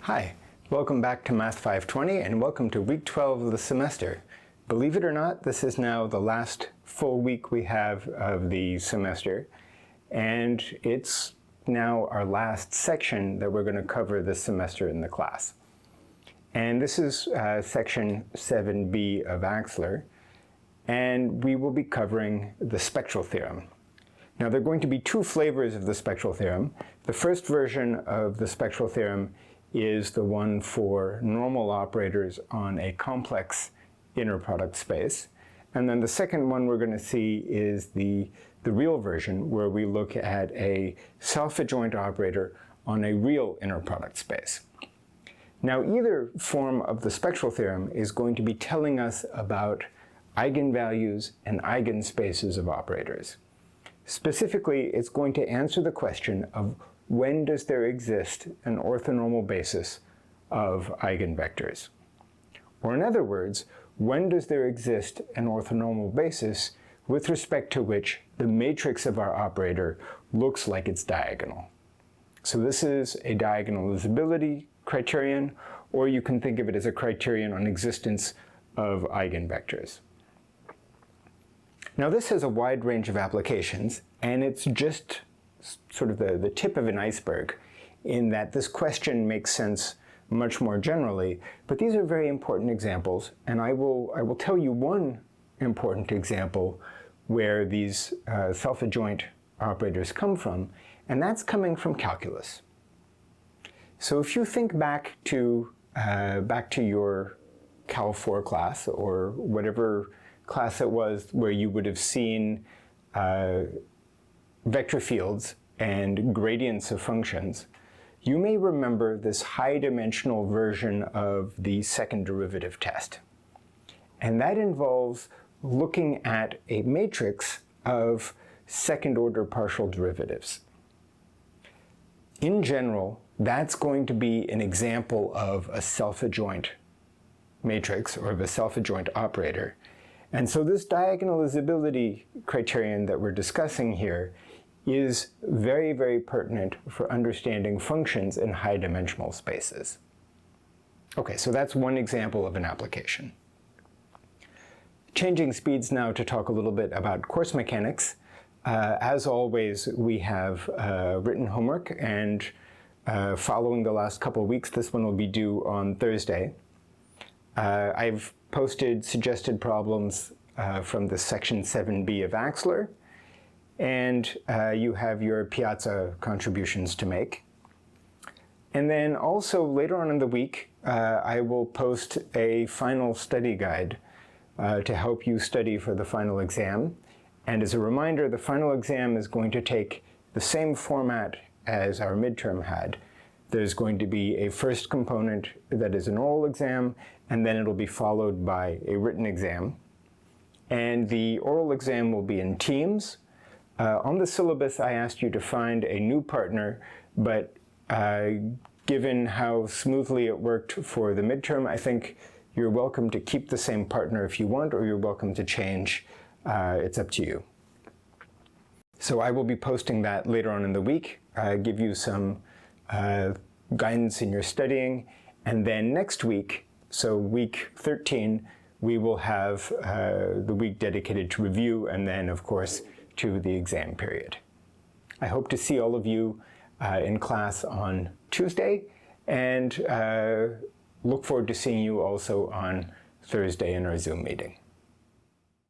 Hi, welcome back to Math 520 and welcome to week 12 of the semester. Believe it or not, this is now the last full week we have of the semester, and it's now our last section that we're going to cover this semester in the class. And this is section 7b of Axler, and we will be covering the spectral theorem. Now, there are going to be two flavors of the spectral theorem. The first version of the spectral theorem is the one for normal operators on a complex inner product space. And then the second one we're going to see is the real version, where we look at a self-adjoint operator on a real inner product space. Now, either form of the spectral theorem is going to be telling us about eigenvalues and eigenspaces of operators. Specifically, it's going to answer the question of when does there exist an orthonormal basis of eigenvectors? Or in other words, when does there exist an orthonormal basis with respect to which the matrix of our operator looks like it's diagonal? So this is a diagonalizability criterion, or you can think of it as a criterion on existence of eigenvectors. Now, this has a wide range of applications, and it's just sort of the tip of an iceberg in that this question makes sense much more generally, but these are very important examples, and I will tell you one important example where these self-adjoint operators come from, and that's coming from calculus. So if you think back to your Cal 4 class, or whatever class it was where you would have seen vector fields and gradients of functions, you may remember this high-dimensional version of the second derivative test. And that involves looking at a matrix of second-order partial derivatives. In general, that's going to be an example of a self-adjoint matrix, or of a self-adjoint operator. And so this diagonalizability criterion that we're discussing here is very, very pertinent for understanding functions in high-dimensional spaces. Okay, so that's one example of an application. Changing speeds now to talk a little bit about course mechanics. As always, we have written homework, and following the last couple of weeks, this one will be due on Thursday. I've posted suggested problems from the section 7b of Axler, and you have your Piazza contributions to make. And then also later on in the week, I will post a final study guide to help you study for the final exam. And as a reminder, the final exam is going to take the same format as our midterm had. There's going to be a first component that is an oral exam, and then it'll be followed by a written exam. And the oral exam will be in teams. On the syllabus, I asked you to find a new partner, but given how smoothly it worked for the midterm, I think you're welcome to keep the same partner if you want, or you're welcome to change. It's up to you. So I will be posting that later on in the week, give you some guidance in your studying, and then next week, so week 13, we will have the week dedicated to review, and then, of course, to the exam period. I hope to see all of you in class on Tuesday, and look forward to seeing you also on Thursday in our Zoom meeting.